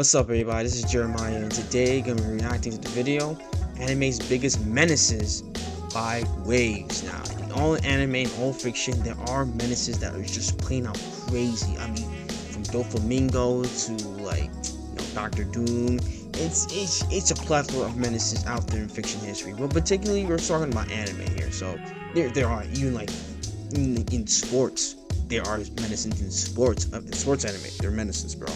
What's up, everybody? This is Jeremiah, and today I'm going to be reacting to the video Anime's Biggest Menaces by Waves. Now, in all anime and all fiction, there are menaces that are just plain out crazy. I mean, from Doflamingo to Dr. Doom. It's a plethora of menaces out there in fiction history. But particularly, we're talking about anime here. So there are even in sports. There are menaces in sports anime. They're menaces, bro.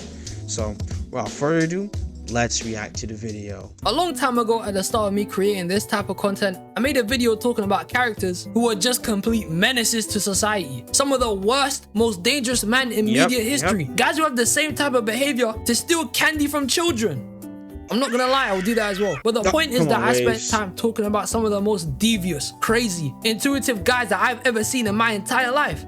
So, without further ado, let's react to the video. A long time ago, at the start of me creating this type of content, I made a video talking about characters who are just complete menaces to society. Some of the worst, most dangerous men in media history. Guys who have the same type of behavior to steal candy from children. I'm not gonna lie, I will do that as well. But the point is that I spent time talking about some of the most devious, crazy, intuitive guys that I've ever seen in my entire life.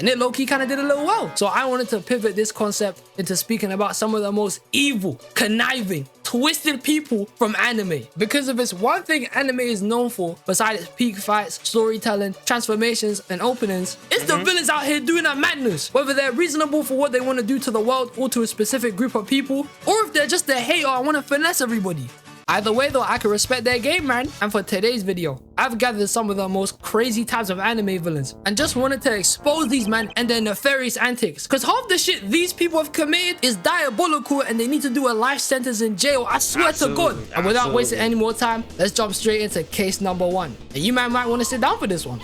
And it low-key kind of did a little well. So I wanted to pivot this concept into speaking about some of the most evil, conniving, twisted people from anime. Because if it's one thing anime is known for, besides its peak fights, storytelling, transformations, and openings, it's the villains out here doing that madness. Whether they're reasonable for what they want to do to the world or to a specific group of people, or if they're just a hater and want to finesse everybody. Either way though, I can respect their game, man. And for today's video, I've gathered some of the most crazy types of anime villains and just wanted to expose these men and their nefarious antics. Cause half the shit these people have committed is diabolical and they need to do a life sentence in jail, I swear to God. And without wasting any more time, let's jump straight into case number 1. And you might want to sit down for this one.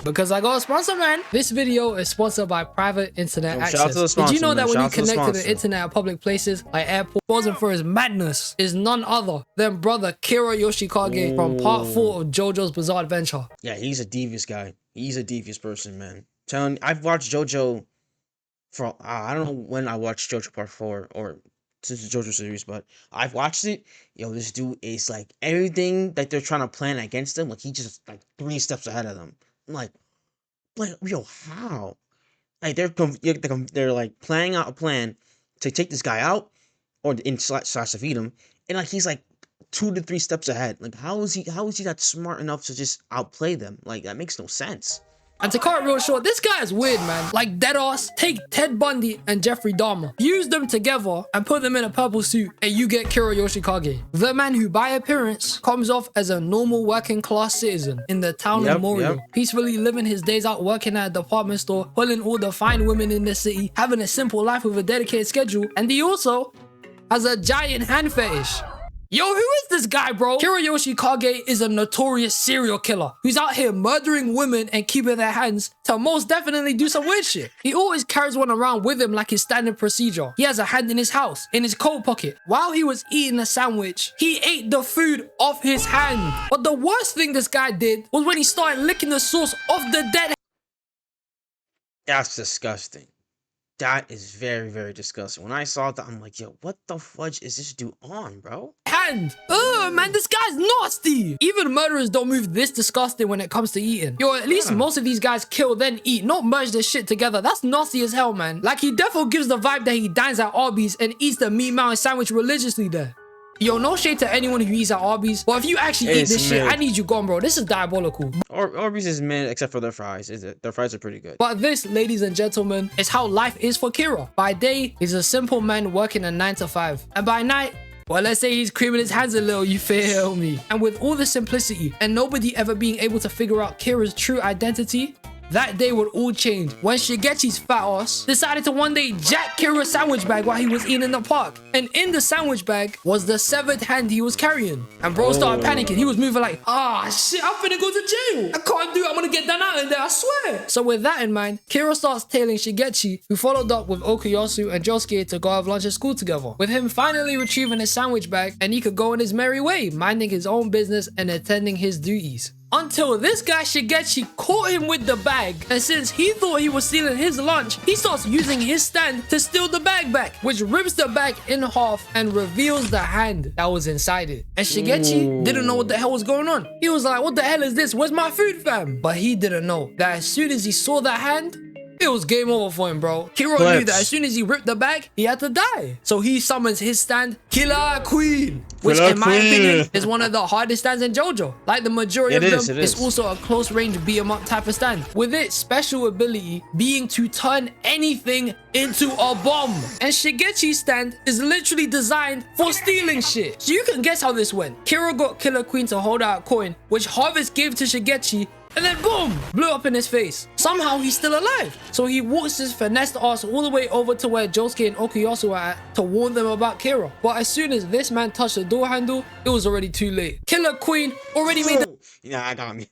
Because I got a sponsor, man. This video is sponsored by Private Internet Access. Did you know that when you connect to the internet at public places like airports, exposing for his madness is none other than brother Kira Yoshikage from part 4 of JoJo's Bizarre Adventure. Yeah, he's a devious guy. He's a devious person, man. Telling, I've watched JoJo for I don't know when I watched JoJo part 4 or since the JoJo series, but I've watched it. Yo, this dude is like everything that they're trying to plan against him. Like he just like 3 steps ahead of them. I'm like, yo, how? Like they're like planning out a plan to take this guy out, or slash to feed him, and like he's like 2 to 3 steps ahead. Like how is he that smart enough to just outplay them? Like that makes no sense. And to cut it real short, this guy is weird, man. Like deadass, take Ted Bundy and Jeffrey Dahmer, use them together and put them in a purple suit, and you get Kira Yoshikage, the man who by appearance comes off as a normal working class citizen in the town of Morio, peacefully living his days out working at a department store, pulling all the fine women in the city, having a simple life with a dedicated schedule, and he also has a giant hand fetish. Yo, who is this guy, bro? Kira Yoshikage is a notorious serial killer who's out here murdering women and keeping their hands to most definitely do some weird shit. He always carries one around with him like his standard procedure. He has a hand in his house, in his coat pocket. While he was eating a sandwich, he ate the food off his hand. But the worst thing this guy did was when he started licking the sauce off the dead. That's disgusting. That is very, very disgusting. When I saw that, I'm like, yo, what the fudge is this dude on, bro? Hand. Ugh, man, this guy's nasty. Even murderers don't move this disgusting when it comes to eating. Yo, at least most of these guys kill then eat, not merge this shit together. That's nasty as hell, man. Like, he definitely gives the vibe that he dines at Arby's and eats the meat mountain sandwich religiously there. Yo, no shade to anyone who eats at Arby's, but if you actually eat this shit, I need you gone, bro. This is diabolical. Arby's is mid, except for their fries. Their fries are pretty good. But this, ladies and gentlemen, is how life is for Kira. By day, he's a simple man working a 9 to 5. And by night, well, let's say he's creaming his hands a little, you feel me? And with all the simplicity and nobody ever being able to figure out Kira's true identity, that day would all change when Shigechi's fat ass decided to one day jack Kira's sandwich bag while he was eating in the park. And in the sandwich bag was the severed hand he was carrying. And bro started panicking. He was moving like, ah, shit, I'm finna go to jail. I can't do it. I'm gonna get done out in there, I swear. So with that in mind, Kira starts tailing Shigechi, who followed up with Okuyasu and Josuke to go have lunch at school together. With him finally retrieving his sandwich bag, and he could go on his merry way, minding his own business and attending his duties. Until this guy Shigechi caught him with the bag, and since he thought he was stealing his lunch, he starts using his stand to steal the bag back, which rips the bag in half and reveals the hand that was inside it. And Shigechi didn't know what the hell was going on. He was like, what the hell is this? Where's my food, fam? But he didn't know that as soon as he saw that hand, It was game over for him, bro. Kira knew that as soon as he ripped the bag, he had to die. So he summons his stand, Killer Queen, which in my opinion is one of the hardest stands in JoJo. Like the majority of them, it's also a close range beat 'em up type of stand, with its special ability being to turn anything into a bomb. And Shigechi's stand is literally designed for stealing shit. So you can guess how this went. Kira got Killer Queen to hold out a coin, which Harvest gave to Shigechi, and then boom, blew up in his face. Somehow he's still alive. So he walks his finessed ass all the way over to where Josuke and Okuyasu are at to warn them about Kira. But as soon as this man touched the door handle, it was already too late. Killer Queen already made the— Yeah, that got me.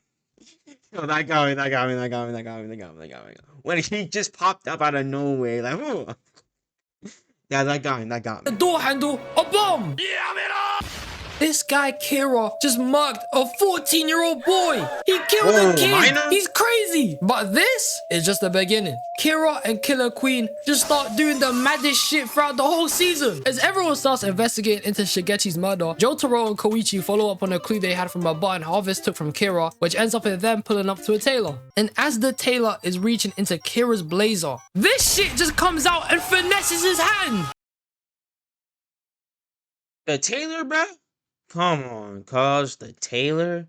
Yo, that got me. When he just popped up out of nowhere, like, ooh. Yeah, that got me. the door handle a bomb. This guy Kira just mugged a 14-year-old boy. He killed a kid. Minor? He's crazy. But this is just the beginning. Kira and Killer Queen just start doing the maddest shit throughout the whole season. As everyone starts investigating into Shigechi's murder, Jotaro and Koichi follow up on a clue they had from a button Harvest took from Kira, which ends up in them pulling up to a tailor. And as the tailor is reaching into Kira's blazer, this shit just comes out and finesses his hand. The tailor, bruh? Come on, cuz the tailor.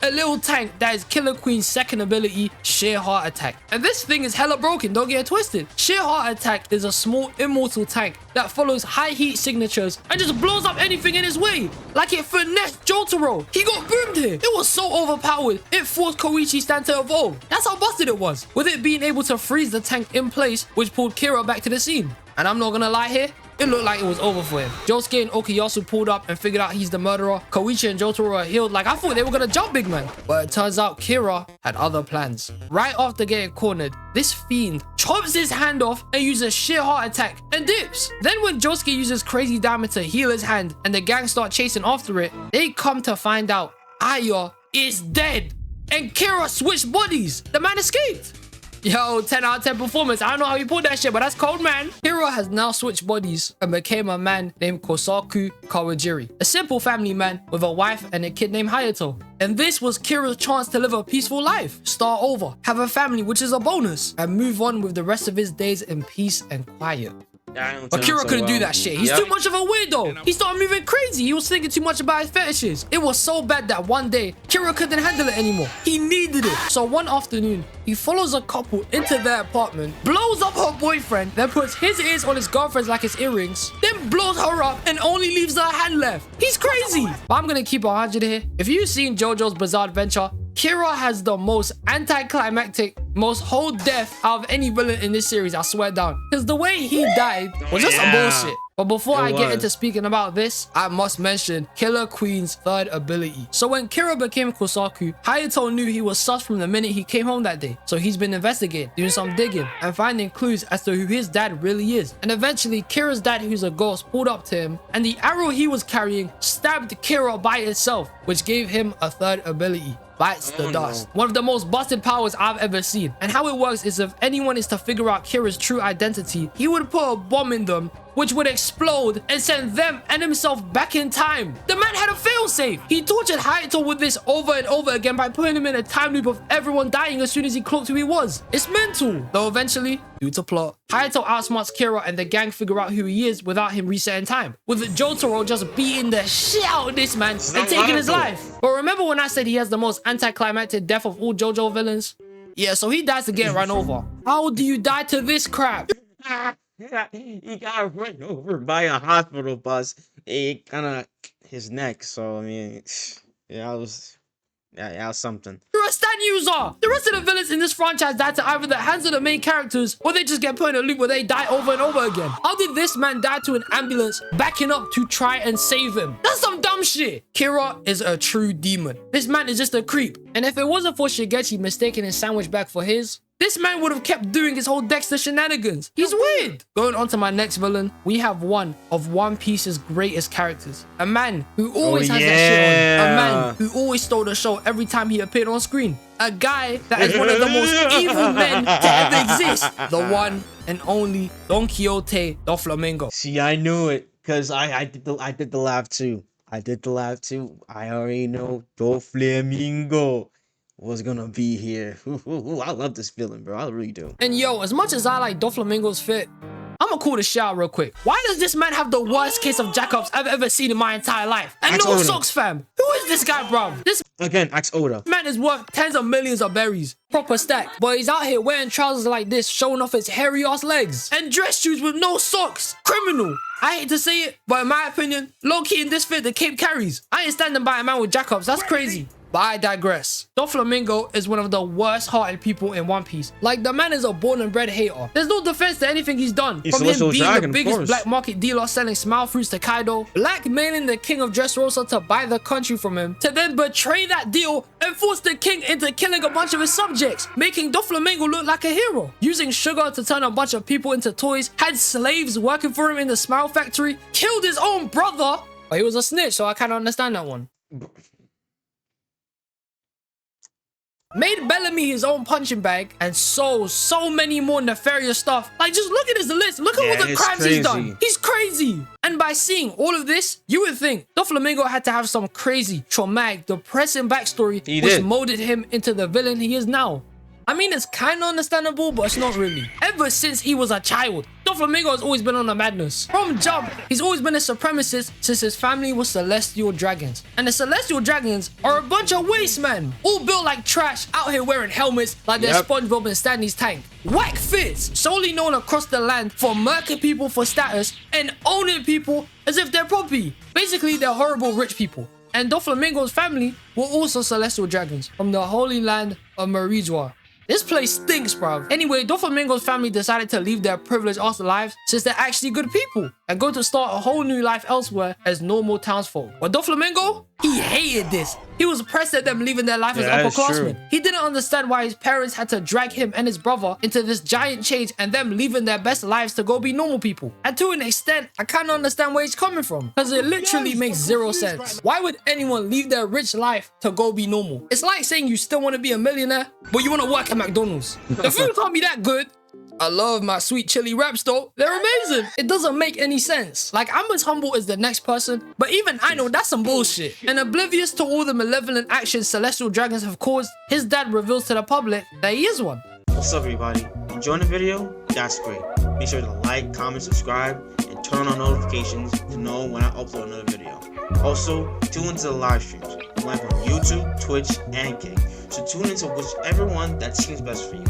A little tank that is Killer Queen's second ability, Sheer Heart Attack. And this thing is hella broken, don't get it twisted. Sheer Heart Attack is a small immortal tank that follows high heat signatures and just blows up anything in his way. Like it finessed Jotaro. He got boomed here. It was so overpowered, it forced Koichi's stand to evolve. That's how busted it was, with it being able to freeze the tank in place, which pulled Kira back to the scene. And I'm not gonna lie here, it looked like it was over for him. Josuke and Okuyasu pulled up and figured out he's the murderer. Koichi and Jotaro are healed like I thought they were gonna jump big man. But it turns out Kira had other plans. Right after getting cornered, this fiend chops his hand off and uses Sheer Heart Attack and dips. Then when Josuke uses Crazy Diamond to heal his hand and the gang start chasing after it, they come to find out Aya is dead. And Kira switched bodies. The man escaped. Yo, 10 out of 10 performance. I don't know how he pulled that shit, but that's cold, man. Kira has now switched bodies and became a man named Kosaku Kawajiri, a simple family man with a wife and a kid named Hayato. And this was Kira's chance to live a peaceful life, start over, have a family, which is a bonus, and move on with the rest of his days in peace and quiet. But Kira couldn't do that shit. He's too much of a weirdo. He started moving crazy. He was thinking too much about his fetishes. It was so bad that one day, Kira couldn't handle it anymore. He needed it. So one afternoon, he follows a couple into their apartment, blows up her boyfriend, then puts his ears on his girlfriend's like his earrings, then blows her up and only leaves her hand left. He's crazy. But I'm gonna keep 100 here. If you've seen JoJo's Bizarre Adventure, Kira has the most anticlimactic, most whole death out of any villain in this series, I swear down. Because the way he died was just some bullshit. But before I get into speaking about this, I must mention Killer Queen's third ability. So when Kira became Kosaku, Hayato knew he was sus from the minute he came home that day. So he's been investigating, doing some digging, and finding clues as to who his dad really is. And eventually, Kira's dad, who's a ghost, pulled up to him, and the arrow he was carrying stabbed Kira by itself, which gave him a third ability. Bites the dust. One of the most busted powers I've ever seen. And how it works is if anyone is to figure out Kira's true identity, he would put a bomb in them, which would explode and send them and himself back in time. The man had a failsafe. He tortured Hayato with this over and over again by putting him in a time loop of everyone dying as soon as he clocked who he was. It's mental. Though eventually, due to plot, Hayato outsmarts Kira and the gang figure out who he is without him resetting time, with Jotaro just beating the shit out of this man and taking his life. But remember when I said he has the most anticlimactic death of all JoJo villains? Yeah, so he dies to get run over. How do you die to this crap? He got run over by a hospital bus. It kind of his neck. So I mean, yeah, it was something. You're a stat user. The rest of the villains in this franchise died to either the hands of the main characters, or they just get put in a loop where they die over and over again. How did this man die to an ambulance backing up to try and save him? That's some dumb shit. Kira is a true demon. This man is just a creep. And if it wasn't for Shigechi mistaking his sandwich bag for his, this man would have kept doing his whole Dexter shenanigans. He's weird. Going on to my next villain, we have one of One Piece's greatest characters. A man who always has that shit on. A man who always stole the show every time he appeared on screen. A guy that is one of the most evil men to ever exist. The one and only Donquixote Doflamingo. See, I knew it because I did the laugh too. I already know Doflamingo. was gonna be here. Ooh, I love this villain, bro. I really do. And yo, as much as I like Doflamingo's fit, I'ma call this shit out real quick. Why does this man have the worst case of jackups I've ever seen in my entire life? And no socks, fam. Who is this guy, bro? This again, ask Oda. Man is worth tens of millions of berries. Proper stack. But he's out here wearing trousers like this, showing off his hairy ass legs. And dress shoes with no socks. Criminal. I hate to say it, but in my opinion, low-key in this fit, the cape carries. I ain't standing by a man with jackups. That's crazy. But I digress. Doflamingo is one of the worst-hearted people in One Piece. Like, the man is a born and bred hater. There's no defense to anything he's done. From him being the biggest black market dealer selling smile fruits to Kaido, blackmailing the king of Dressrosa to buy the country from him, to then betray that deal and force the king into killing a bunch of his subjects, making Doflamingo look like a hero. Using sugar to turn a bunch of people into toys, had slaves working for him in the smile factory, killed his own brother. But he was a snitch, so I kind of understand that one. Made Bellamy his own punching bag, and so many more nefarious stuff. Like, just look at his list. Look at all the crimes he's done. He's crazy. And by seeing all of this, you would think Doflamingo had to have some crazy, traumatic, depressing backstory which molded him into the villain he is now. I mean, it's kind of understandable, but it's not really. Ever since he was a child, Doflamingo has always been on a madness. From jump, he's always been a supremacist since his family was celestial dragons. And the celestial dragons are a bunch of waste men, all built like trash, out here wearing helmets like they're SpongeBob and Stanley's tank. Whack fits, solely known across the land for murking people for status and owning people as if they're property. Basically, they're horrible rich people. And Doflamingo's family were also celestial dragons from the holy land of Marijua. This place stinks, bruv. Anyway, Doflamingo's family decided to leave their privileged ass lives since they're actually good people and go to start a whole new life elsewhere as normal townsfolk. But Doflamingo, he hated this. He was pressed at them leaving their life as upperclassmen. He didn't understand why his parents had to drag him and his brother into this giant change and them leaving their best lives to go be normal people. And to an extent, I kind of understand where he's coming from, because it literally makes zero sense. Why would anyone leave their rich life to go be normal? It's like saying you still want to be a millionaire, but you want to work at McDonald's. The food can't be that good. I love my sweet chili wraps though. They're amazing. It doesn't make any sense. Like, I'm as humble as the next person, but even I know that's some bullshit. And oblivious to all the malevolent actions celestial dragons have caused, his dad reveals to the public that he is one. What's up, everybody? Enjoying the video? That's great. Make sure to like, comment, subscribe, and turn on notifications to know when I upload another video. Also, tune into the live streams. I'm live on YouTube, Twitch, and Kick. So tune into whichever one that seems best for you.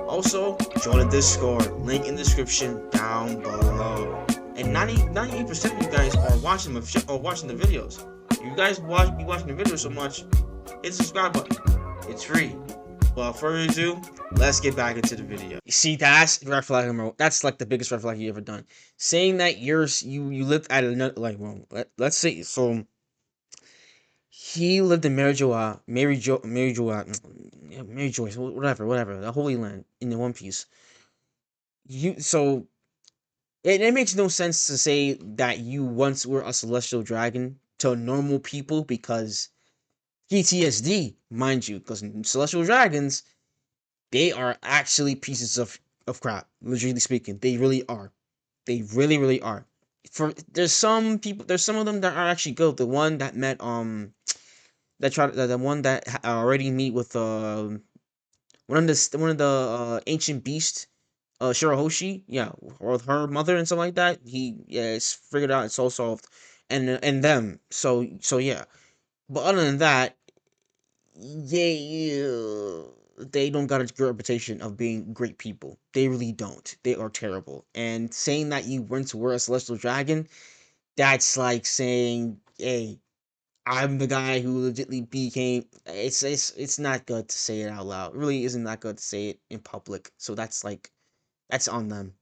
Also, join the Discord, link in the description down below. And 98% of you guys are watching the videos. If you guys be watching the videos so much, hit the subscribe button. It's free. Without further ado, let's get back into the video. You see, that's red flag. That's like the biggest red flag you ever done. Saying that you lived at another, like, well, let's say, so he lived in Mary Joy, whatever, the Holy Land in the One Piece. So it makes no sense to say that you once were a celestial dragon to normal people, because PTSD, mind you, because celestial dragons, they are actually pieces of crap, literally speaking. They really are. They really are. There's some of them that are actually good. The one that met the one that already meet with one of the ancient beasts, Shirahoshi, or her mother and stuff like that. It's figured out, it's all solved, and them. So yeah. But other than that, they don't got a good reputation of being great people. They really don't. They are terrible. And saying that you once were a celestial dragon, that's like saying, hey, I'm the guy who legitimately became. It's not good to say it out loud. It really isn't that good to say it in public. So that's on them.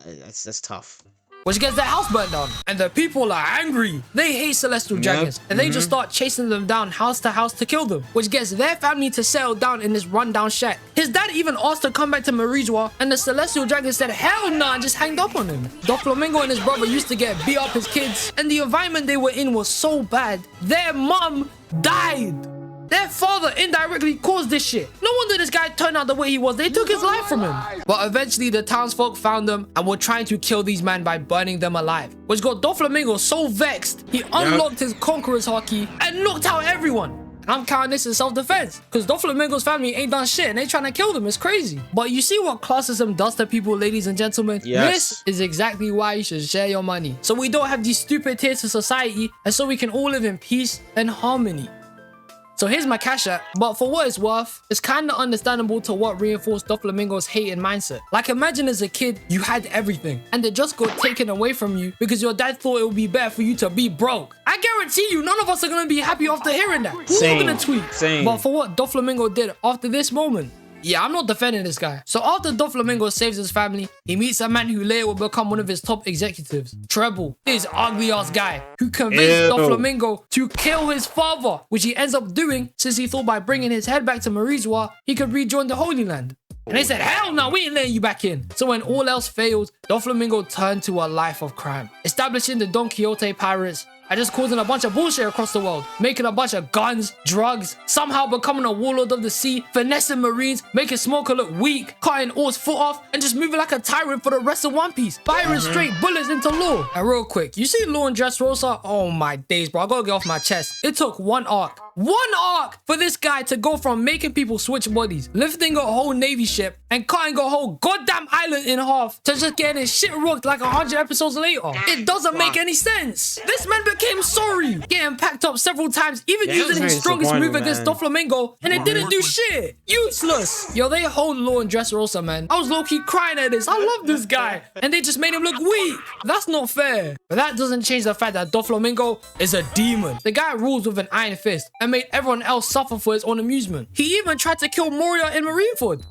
That's tough. Which gets their house burned down, and the people are angry. They hate celestial dragons, and they just start chasing them down house to house to kill them, which gets their family to settle down in this rundown shack. His dad even asked to come back to Marijua, and the celestial dragon said hell nah and just hanged up on him. Doflamingo and his brother used to get beat up as kids, and the environment they were in was so bad, their mom died. Their father indirectly caused this shit. No wonder this guy turned out the way he was. They took his life from him. But eventually the townsfolk found them and were trying to kill these men by burning them alive, which got Doflamingo so vexed, he unlocked his conqueror's haki and knocked out everyone. I'm counting this in self-defense, because Doflamingo's family ain't done shit and they trying to kill them. It's crazy. But you see what classism does to people, ladies and gentlemen? Yes. This is exactly why you should share your money. So we don't have these stupid tiers to society, and so we can all live in peace and harmony. So here's my cash app, but for what it's worth, it's kinda understandable to what reinforced Doflamingo's hate and mindset. Like, imagine as a kid, you had everything, and it just got taken away from you because your dad thought it would be better for you to be broke. I guarantee you, none of us are gonna be happy after hearing that. Who's gonna tweet? Same. But for what Doflamingo did after this moment, yeah, I'm not defending this guy. So after Doflamingo saves his family, he meets a man who later will become one of his top executives. Treble, this ugly ass guy who convinced Doflamingo to kill his father, which he ends up doing since he thought by bringing his head back to Marizois, he could rejoin the Holy Land. And they said, hell no, we ain't letting you back in. So when all else failed, Doflamingo turned to a life of crime, establishing the Donquixote pirates, and just causing a bunch of bullshit across the world, making a bunch of guns, drugs, somehow becoming a warlord of the sea, finessing marines, making Smoker look weak, cutting Or's foot off, and just moving like a tyrant for the rest of One Piece, firing straight bullets into Law. And real quick, you see Law and Dressrosa? Oh my days, bro, I gotta get off my chest. It took one arc for this guy to go from making people switch bodies, lifting a whole navy ship, and cutting a whole goddamn island in half, to just getting his shit rocked like 100 episodes later. It doesn't make any sense. This man became sorry, getting packed up several times, even using his strongest move against Doflamingo, and it didn't do shit. Useless. Yo, they hold Law and Dressrosa, man. I was low-key crying at this. I love this guy. And they just made him look weak. That's not fair. But that doesn't change the fact that Doflamingo is a demon. The guy rules with an iron fist and made everyone else suffer for his own amusement. He even tried to kill Moria in Marineford.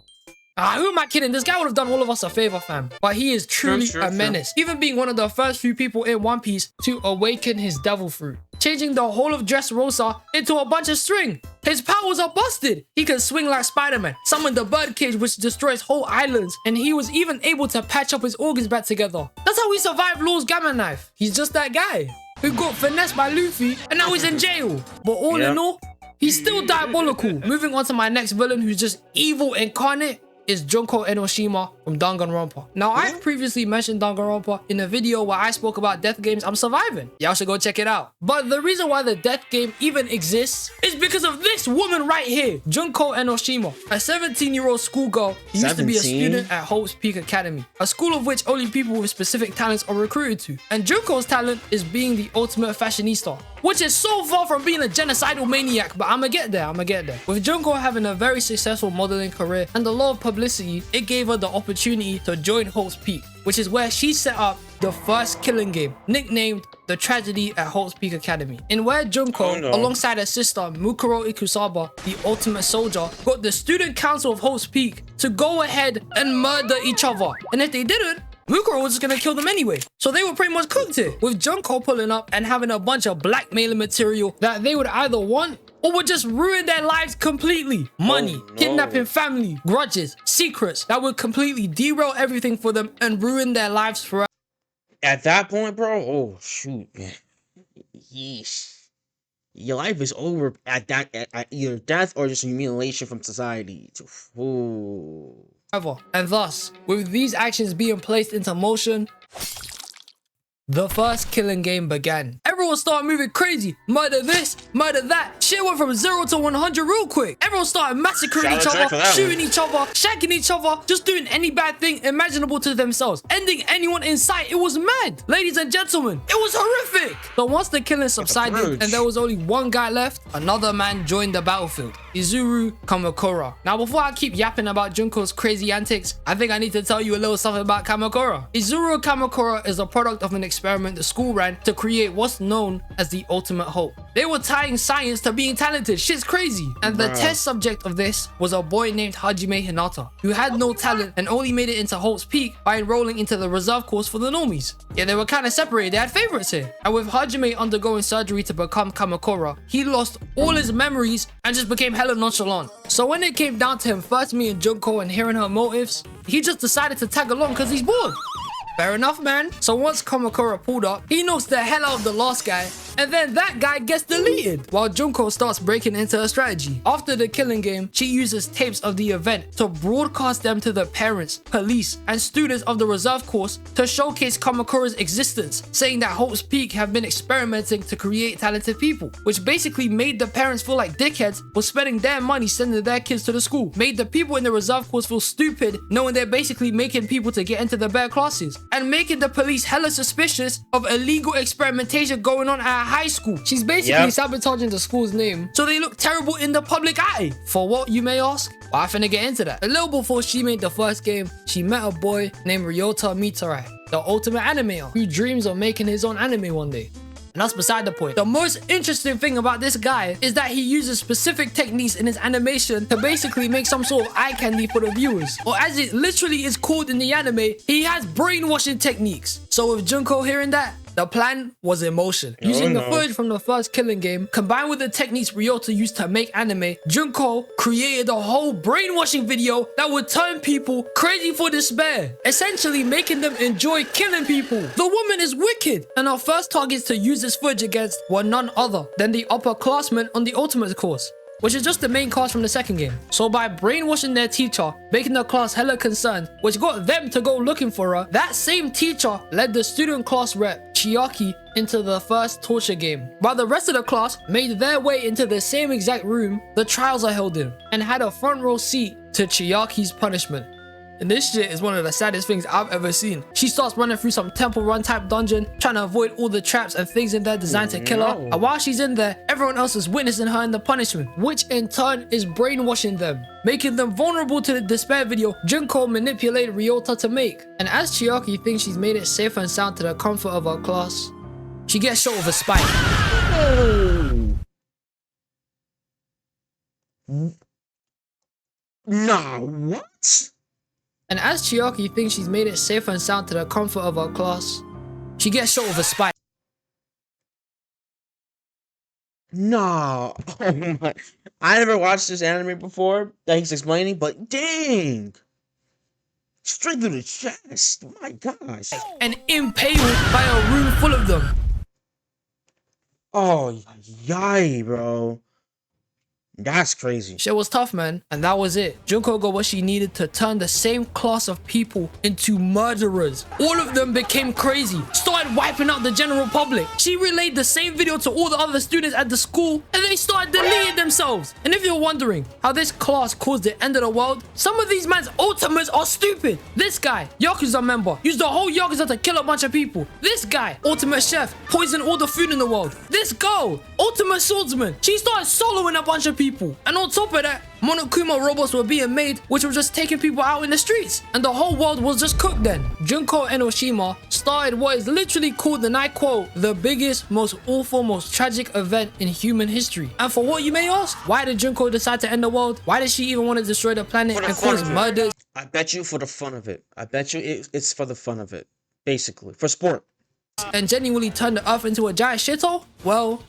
Who am I kidding? This guy would have done all of us a favor, fam. But he is truly a menace, even being one of the first few people in One Piece to awaken his devil fruit, changing the whole of Dressrosa into a bunch of string. His powers are busted. He can swing like Spider-Man, summon the birdcage which destroys whole islands, and he was even able to patch up his organs back together. That's how he survived Law's gamma knife. He's just that guy who got finessed by Luffy and now he's in jail. But all in all, he's still diabolical. Moving on to my next villain who's just evil incarnate is Junko Enoshima from Danganronpa. Now, I've previously mentioned Danganronpa in a video where I spoke about death games I'm surviving. Y'all should go check it out. But the reason why the death game even exists is because of this woman right here, Junko Enoshima, a 17-year-old schoolgirl who used to be a student at Hope's Peak Academy, a school of which only people with specific talents are recruited to. And Junko's talent is being the ultimate fashionista, which is so far from being a genocidal maniac, but I'ma get there. With Junko having a very successful modeling career and a lot of publicity, it gave her the opportunity to join Hope's Peak, which is where she set up the first killing game, nicknamed The Tragedy at Hope's Peak Academy, in where Junko, alongside her sister Mukuro Ikusaba, the ultimate soldier, got the student council of Hope's Peak to go ahead and murder each other. And if they didn't, Mukuro was just gonna kill them anyway. So they were pretty much cooked here, with Junko pulling up and having a bunch of blackmailing material that they would either want or would just ruin their lives completely. Money, kidnapping family, grudges, secrets that would completely derail everything for them and ruin their lives forever. At that point, bro, oh shoot, man. Yeesh. Your life is over at that, at either death or just humiliation from society. Ooh. And thus, with these actions being placed into motion, the first killing game began. Everyone started moving crazy. Murder this, murder that. Shit went from 0 to 100 real quick. Everyone started massacring each other, shooting each other, shanking each other, just doing any bad thing imaginable to themselves, ending anyone in sight. It was mad. Ladies and gentlemen, it was horrific. So once the killing subsided and there was only one guy left, another man joined the battlefield, Izuru Kamakura. Now, before I keep yapping about Junko's crazy antics, I think I need to tell you a little something about Kamakura. Izuru Kamakura is a product of an experiment the school ran to create what's known as the ultimate hope. They were tying science to being talented. Shit's crazy. And the test subject of this was a boy named Hajime Hinata, who had no talent and only made it into Hope's Peak by enrolling into the reserve course for the normies. Yeah, they were kind of separated. They had favorites here. And with Hajime undergoing surgery to become Kamakura, he lost all his memories and just became hella nonchalant. So when it came down to him first meeting Junko and hearing her motives, he just decided to tag along because he's bored. Fair enough, man. So once Kamakura pulled up, he knocks the hell out of the last guy, and then that guy gets deleted, while Junko starts breaking into a strategy. After the killing game, she uses tapes of the event to broadcast them to the parents, police, and students of the reserve course to showcase Kamakura's existence, saying that Hope's Peak have been experimenting to create talented people, which basically made the parents feel like dickheads for spending their money sending their kids to the school, made the people in the reserve course feel stupid knowing they're basically making people to get into the better classes, and making the police hella suspicious of illegal experimentation going on at a high school. She's basically sabotaging the school's name so they look terrible in the public eye. For what, you may ask? Well, I finna get into that. A little before she made the first game, she met a boy named Ryota Mitarai, the ultimate animator who dreams of making his own anime one day. And that's beside the point. The most interesting thing about this guy is that he uses specific techniques in his animation to basically make some sort of eye candy for the viewers. Or as it literally is called in the anime, he has brainwashing techniques. So with Junko hearing that, the plan was in motion. Using the footage from the first killing game, combined with the techniques Ryota used to make anime, Junko created a whole brainwashing video that would turn people crazy for despair, essentially making them enjoy killing people. The woman is wicked, and our first targets to use this footage against were none other than the upperclassmen on the Ultimate course, which is just the main class from the second game. So by brainwashing their teacher, making the class hella concerned, which got them to go looking for her, that same teacher led the student class rep, Chiaki, into the first torture game, while the rest of the class made their way into the same exact room the trials are held in, and had a front row seat to Chiaki's punishment. And this shit is one of the saddest things I've ever seen. She starts running through some temple run type dungeon, trying to avoid all the traps and things in there designed to kill her. And while she's in there, everyone else is witnessing her in the punishment, which in turn is brainwashing them, making them vulnerable to the despair video Junko manipulated Ryota to make. And as Chiaki thinks she's made it safe and sound to the comfort of her class, she gets shot with a spike. Nah, what? And as Chiaki thinks she's made it safe and sound to the comfort of her class, she gets shot with a spike. Nah. Oh my. I never watched this anime before that he's explaining, but dang. Straight through the chest. My gosh. And impaled by a room full of them. Oh, yay, bro. That's crazy. Shit was tough, man. And that was it. Junko got what she needed to turn the same class of people into murderers. All of them became crazy, started wiping out the general public. She relayed the same video to all the other students at the school, and they started deleting themselves. And if you're wondering how this class caused the end of the world, some of these man's ultimates are stupid. This guy, Yakuza member, used the whole Yakuza to kill a bunch of people. This guy, ultimate chef, poisoned all the food in the world. This girl, ultimate swordsman, she started soloing a bunch of people. And on top of that, Monokuma robots were being made, which were just taking people out in the streets, and the whole world was just cooked then. Junko Enoshima started what is literally called, and I quote, the biggest, most awful, most tragic event in human history. And for what, you may ask? Why did Junko decide to end the world? Why did she even want to destroy the planet and cause murders? I bet you for the fun of it. I bet you it's for the fun of it. Basically, for sport. And genuinely turn the earth into a giant shithole? Well,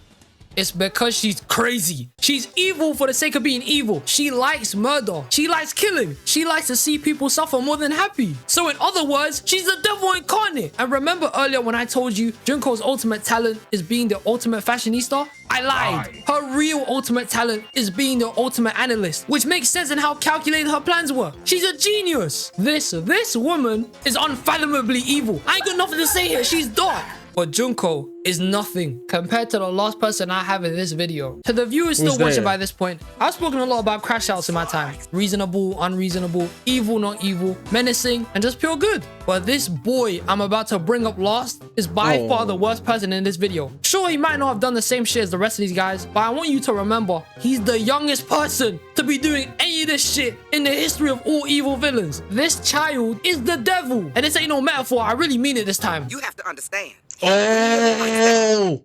it's because she's crazy. She's evil for the sake of being evil. She likes murder. She likes killing. She likes to see people suffer more than happy. So in other words, she's the devil incarnate. And remember earlier when I told you Junko's ultimate talent is being the ultimate fashionista? I lied. Her real ultimate talent is being the ultimate analyst, which makes sense in how calculated her plans were. She's a genius. This woman is unfathomably evil. I ain't got nothing to say here. She's dark. But Junko is nothing compared to the last person I have in this video. To the viewers still watching by this point, I've spoken a lot about crash outs in my time. Reasonable, unreasonable, evil, not evil, menacing, and just pure good. But this boy I'm about to bring up last is by far the worst person in this video. Sure, he might not have done the same shit as the rest of these guys, but I want you to remember, he's the youngest person to be doing any of this shit in the history of all evil villains. This child is the devil. And this ain't no metaphor, I really mean it this time. You have to understand. Oh,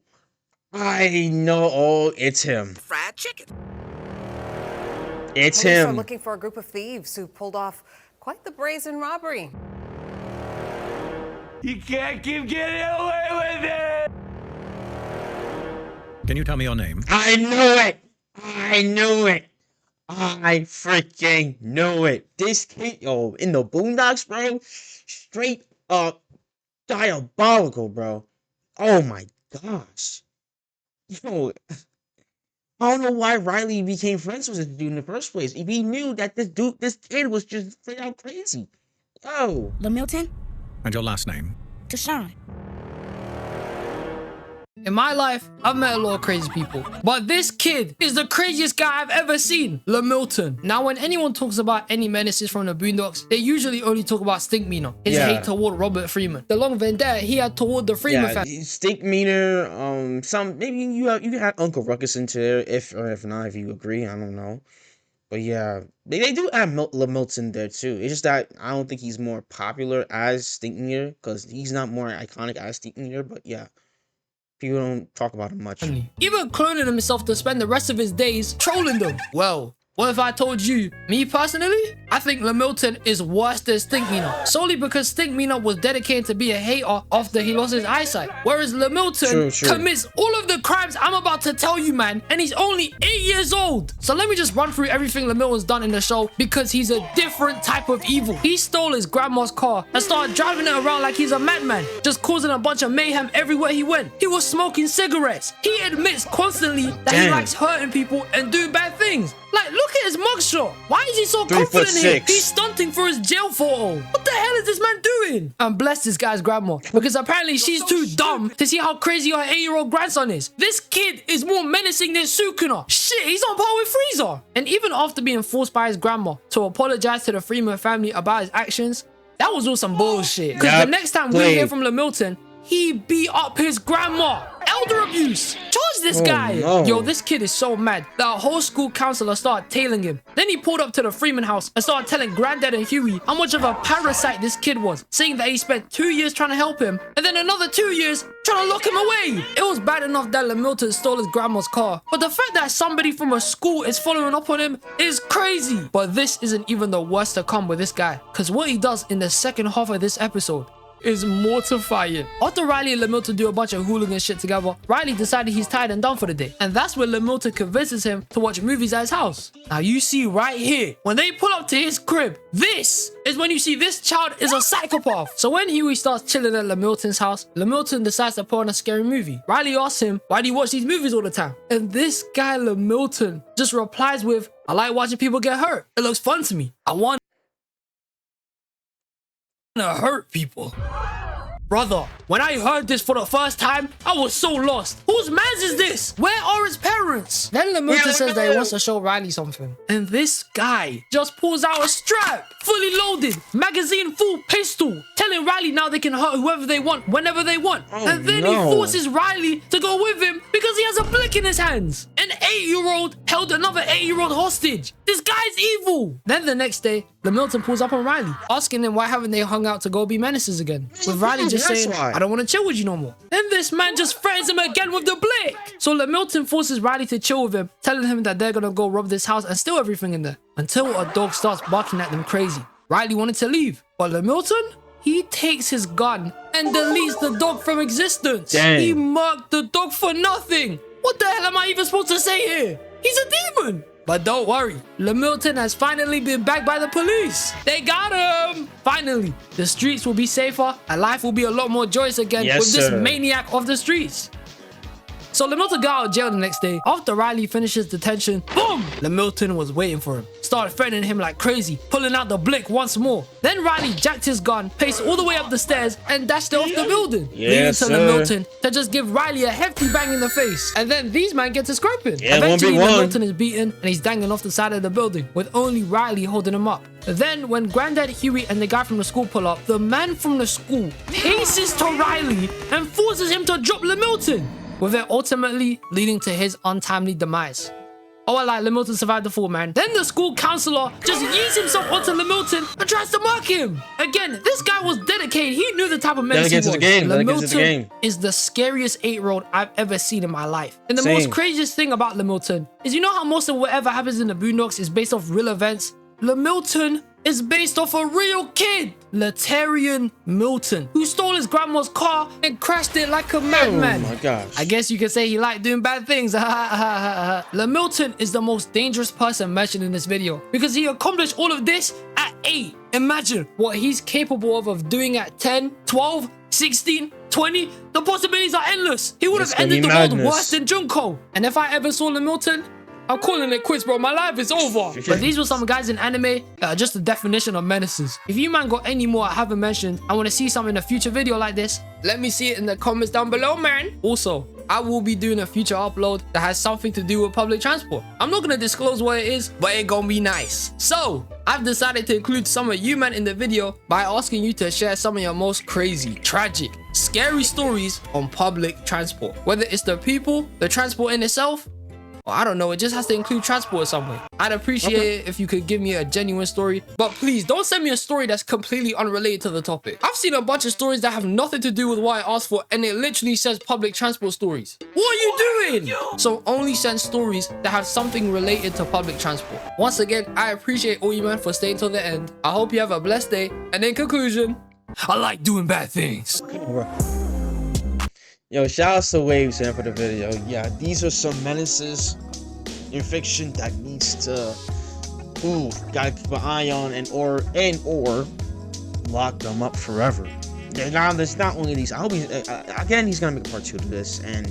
I know. Oh, it's him. Fried chicken. It's Police are him. looking for a group of thieves who pulled off quite the brazen robbery. You can't keep getting away with it! Can you tell me your name? I knew it. I knew it. I freaking knew it. This kid, yo, in the Boondocks, bro, straight up diabolical, bro. Oh my gosh. Yo, I don't know why Riley became friends with this dude in the first place. If he knew that this kid was just straight out crazy. Yo. Lamilton? And your last name? Deshaun. In my life, I've met a lot of crazy people, but this kid is the craziest guy I've ever seen, Lamilton. Now, when anyone talks about any menaces from the Boondocks, they usually only talk about Stinkmeaner, his hate toward Robert Freeman, the long vendetta he had toward the Freeman family. Stinkmeaner, some maybe you can have Uncle Ruckus into there if not, if you agree, I don't know. But yeah, they do add Lamilton there too. It's just that I don't think he's more popular as Stinkmeaner because he's not more iconic as Stinkmeaner. But yeah. People don't talk about him much. Even cloning himself to spend the rest of his days trolling them. Well, what if I told you, me personally, I think Lamilton is worse than Stinkmeaner, solely because Stinkmeaner was dedicated to be a hater after he lost his eyesight, whereas Lamilton commits all of the crimes I'm about to tell you, man, and he's only 8 years old. So let me just run through everything Lamilton's done in the show because he's a different type of evil. He stole his grandma's car and started driving it around like he's a madman, just causing a bunch of mayhem everywhere he went. He was smoking cigarettes. He admits constantly that he likes hurting people and doing bad things. Like, look at his mugshot. Why is he so confident here? He's stunting for his jail photo. What the hell is this man doing? And bless this guy's grandma, because apparently she's too dumb to see how crazy her 8-year-old grandson is. This kid is more menacing than Sukuna. Shit, he's on par with Frieza. And even after being forced by his grandma to apologize to the Freeman family about his actions, that was all some bullshit. Because the next time we hear from Lamilton, he beat up his grandma. Elder abuse. Charge this guy. No. Yo, this kid is so mad that a whole school counselor started tailing him. Then he pulled up to the Freeman house and started telling Granddad and Huey how much of a parasite this kid was, saying that he spent 2 years trying to help him and then another 2 years trying to lock him away. It was bad enough that Lamilton stole his grandma's car, but the fact that somebody from a school is following up on him is crazy. But this isn't even the worst to come with this guy, because what he does in the second half of this episode is mortifying. After Riley and Lamilton do a bunch of hooligan shit together, Riley decided he's tired and done for the day. And that's when Lamilton convinces him to watch movies at his house. Now you see right here, when they pull up to his crib, this is when you see this child is a psychopath. So when Huey starts chilling at Lamilton's house, Lamilton decides to put on a scary movie. Riley asks him, why do you watch these movies all the time? And this guy Lamilton just replies with, I like watching people get hurt. It looks fun to me. I want to hurt people. Brother, when I heard this for the first time, I was so lost. Whose mans is this? Where are his parents? Then Lamilton says that he wants to show Riley something. And this guy just pulls out a strap, fully loaded, magazine full pistol, telling Riley now they can hurt whoever they want, whenever they want. And then he forces Riley to go with him because he has a blick in his hands. An 8-year-old held another 8-year-old hostage. This guy's evil. Then the next day, Lamilton pulls up on Riley, asking him why haven't they hung out to go be menaces again, with Riley just saying, I don't want to chill with you no more. Then this man just threatens him again with the blick. So Lamilton forces Riley to chill with him, telling him that they're gonna go rob this house and steal everything in there, until a dog starts barking at them crazy. Riley wanted to leave, but Lamilton, he takes his gun and deletes the dog from existence. Dang. He murked the dog for nothing. What the hell am I even supposed to say here? He's a demon. But don't worry, Lamilton has finally been backed by the police. They got him! Finally, the streets will be safer and life will be a lot more joyous again with this maniac off the streets. So Lamilton got out of jail the next day. After Riley finishes detention, boom! Lamilton was waiting for him. Started threatening him like crazy, pulling out the blick once more. Then Riley jacked his gun, paced all the way up the stairs, and dashed it off the building. Leaving to Lamilton to just give Riley a hefty bang in the face. And then these men get to scrapping. Eventually, Lamilton is beaten and he's dangling off the side of the building, with only Riley holding him up. Then, when Granddad, Huey, and the guy from the school pull up, the man from the school paces to Riley and forces him to drop Lamilton, with it ultimately leading to his untimely demise. Oh, I like Lamilton survived the fall, man. Then the school counselor just yeets himself onto Lamilton and tries to murk him. Again, this guy was dedicated. He knew the type of menace he was. Lamilton is the scariest 8-year-old I've ever seen in my life. And the most craziest thing about Lamilton is, you know how most of whatever happens in the Boondocks is based off real events? Lamilton is based off a real kid, Latarian Milton, who stole his grandma's car and crashed it like a madman. Oh my gosh. I guess you could say he liked doing bad things. Lamilton is the most dangerous person mentioned in this video because he accomplished all of this at 8. Imagine what he's capable of doing at 10, 12, 16, 20? The possibilities are endless. He would have It's gonna be ended the world madness. worse than Junko. And if I ever saw Lamilton, I'm calling it quits, bro. My life is over. But these were some guys in anime, just the definition of menaces. If you man got any more I haven't mentioned, I want to see some in a future video like this, let me see it in the comments down below, man. Also, I will be doing a future upload that has something to do with public transport. I'm not going to disclose what it is, but it gonna be nice. So, I've decided to include some of you man in the video by asking you to share some of your most crazy, tragic, scary stories on public transport. Whether it's the people, the transport in itself, or I don't know, it just has to include transport some way. I'd appreciate it if you could give me a genuine story, but please don't send me a story that's completely unrelated to the topic. I've seen a bunch of stories that have nothing to do with what I asked for, and it literally says public transport stories. What are you doing? So only send stories that have something related to public transport. Once again, I appreciate all you man for staying till the end. I hope you have a blessed day, and in conclusion, I like doing bad things. Yo, shout out to Waves for the video. Yeah, these are some menaces in fiction that needs to, gotta keep an eye on and or lock them up forever. Now, there's not only these. I hope again he's gonna make a part 2 to this, and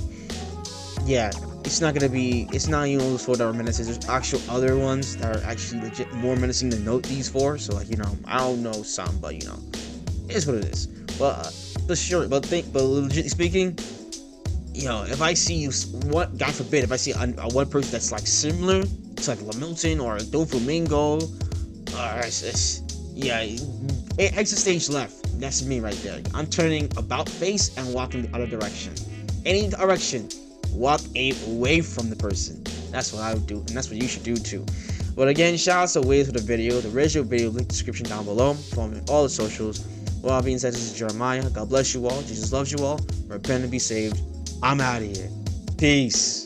yeah, it's not for that are menaces. There's actual other ones that are actually legit more menacing than these four. So like, I don't know some, but it is what it is. But legitimately speaking, if I see God forbid, if I see a one person that's like similar to like Lamilton or Doflamingo, it exit stage left. That's me right there. I'm turning about face and walking the other direction. Any direction, walk away from the person. That's what I would do, and that's what you should do too. But again, shout out to Waves for the video. The original video link description down below. Follow me on all the socials. With all being said, this is Jeremiah. God bless you all. Jesus loves you all. Repent and be saved. I'm out of here. Peace.